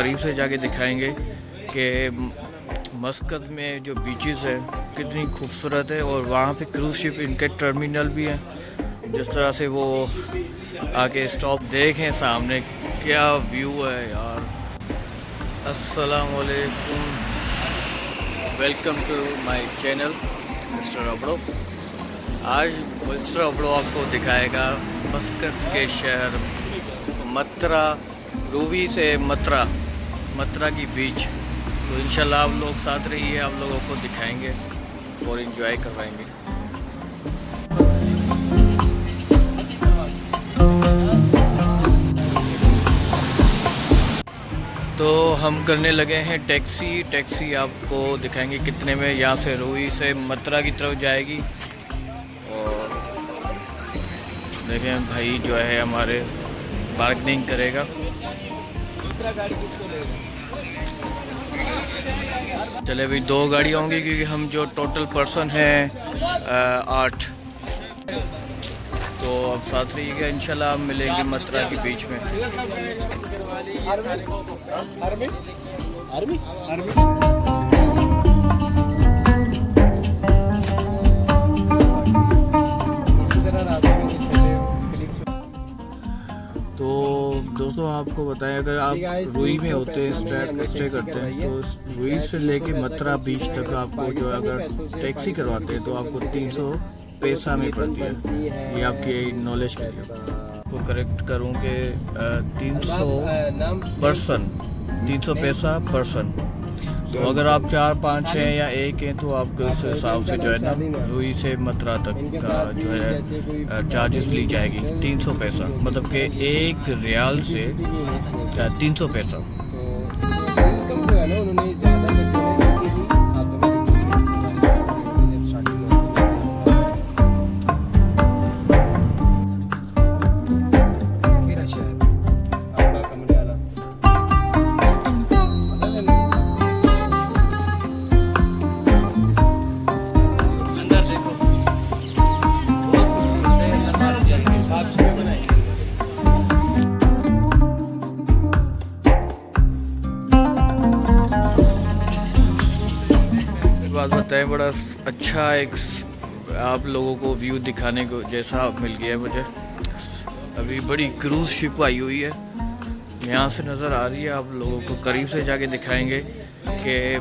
करीब से जाके दिखाएंगे कि मस्कत में जो बीचेस है कितनी खूबसूरत है, और वहाँ पे क्रूज़ शिप इनके टर्मिनल भी हैं। जिस तरह से वो आके स्टॉप देखें सामने क्या व्यू है यार। अस्सलाम वालेकुम, welcome to my channel mister अबड़ो। आज मिस्टर अबड़ो आपको दिखाएगा मस्कत के शहर मतरा, रूवी से मतरा की बीच। तो इंशाल्लाह आप लोग साथ रहिए, आप लोगों को दिखाएंगे और एंजॉय करवाएंगे। तो हम करने लगे हैं टैक्सी आपको दिखाएंगे कितने में यहाँ से रूवी से मतरा की तरफ जाएगी। और देखें भाई जो है हमारे बार्गेनिंग करेगा। चले भाई, 2 गाड़ियाँ होंगी क्योंकि हम जो टोटल पर्सन हैं 8। तो अब साथ रहिएगा, इंशाल्लाह हम मिलेंगे मतरा के बीच में। तो दोस्तों आपको बताएं, अगर आप रूई में होते हैं स्टे करते हैं तो रूई से लेके मतरा बीच तक आपको जो अगर टैक्सी करवाते हैं तो आपको 300 पैसा में पड़ती है। ये आपकी नॉलेज के लिए आपको करेक्ट करूँ कि 300 पैसा पर्सन। तो अगर आप 4-5 हैं या 1 हैं तो आपको उस हिसाब से जो है ना रूई से मतरा तक का जो है चार्जेस ली जाएगी 300 पैसा, मतलब कि 1 रियाल से 300 पैसा। बात बताएं, बड़ा अच्छा एक आप लोगों को व्यू दिखाने को जैसा मिल गया है मुझे। अभी बड़ी क्रूज़ शिप आई हुई है, यहाँ से नज़र आ रही है। आप लोगों को करीब से जाके दिखाएंगे कि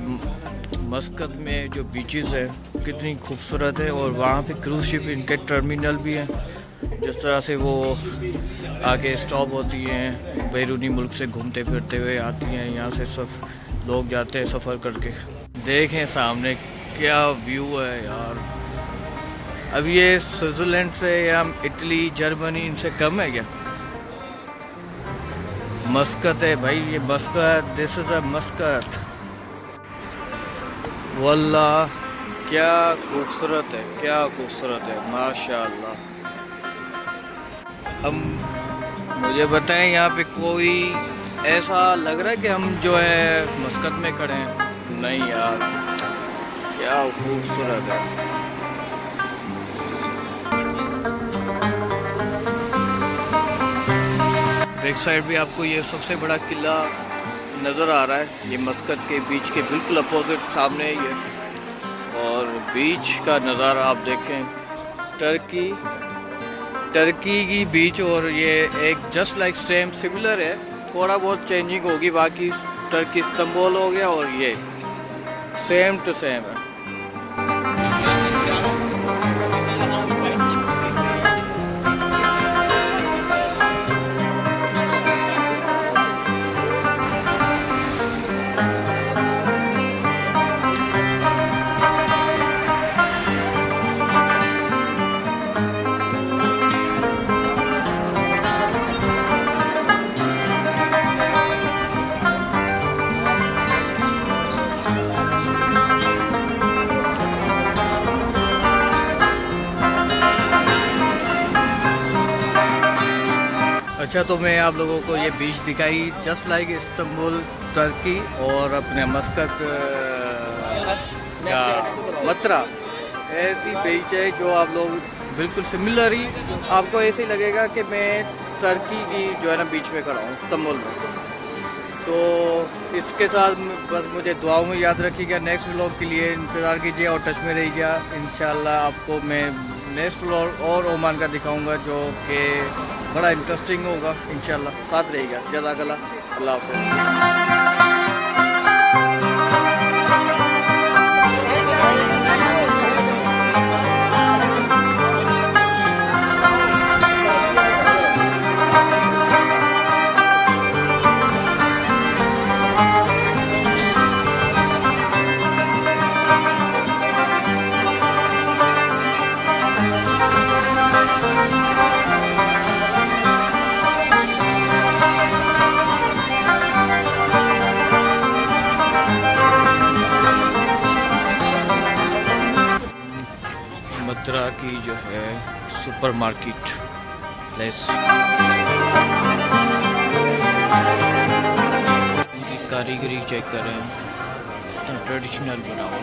मस्कत में जो बीचेस है कितनी खूबसूरत है, और वहाँ पे क्रूज़ शिप इनके टर्मिनल भी हैं। जिस तरह से वो आके स्टॉप होती हैं, बैरूनी मुल्क से घूमते फिरते हुए आती हैं, यहाँ से सब लोग जाते हैं सफ़र करके। देखें सामने क्या व्यू है यार। अब ये स्विट्ज़रलैंड से या इटली जर्मनी इनसे कम है क्या? मस्कत है भाई, ये मस्कत, दिस इज़ अ मस्कत। वल्लाह क्या खूबसूरत है, क्या खूबसूरत है, माशाअल्लाह। अब मुझे बताएं, यहाँ पे कोई ऐसा लग रहा है कि हम जो है मस्कत में खड़े हैं? नहीं यार, क्या खूबसूरत है। बैक साइड भी आपको ये सबसे बड़ा किला नज़र आ रहा है। ये मस्कत के बीच के बिल्कुल अपोजिट सामने ही है। और बीच का नज़ारा आप देखें, टर्की की बीच, और ये एक जस्ट लाइक सेम सिमिलर है, थोड़ा बहुत चेंजिंग होगी। बाकी टर्की इस्तांबुल हो गया और ये सेम टू सेम है। अच्छा, तो मैं आप लोगों को ये बीच दिखाई जस्ट लाइक इस्तांबुल टर्की, और अपने मस्कत का मतरा ऐसी बीच है जो आप लोग बिल्कुल सिमिलर ही आपको ऐसे ही लगेगा कि मैं टर्की की जो है ना बीच में खड़ा हूँ, इस्तांबुल में। तो इसके साथ बस मुझे दुआओं में याद रखिएगा। नेक्स्ट व्लॉग के लिए इंतज़ार कीजिए और टच में रहिएगा। इंशाल्लाह आपको मैं नेक्स्ट व्लॉग और ओमान का दिखाऊंगा जो कि बड़ा इंटरेस्टिंग होगा। इंशाल्लाह साथ रहिएगा। जज़ाकल्लाह, अल्लाह हाफ़िज़। मथुरा की जो है सुपर मार्केट प्लेस, उनकी कारीगरी चेक करें, इतना ट्रेडिशनल बना हुआ।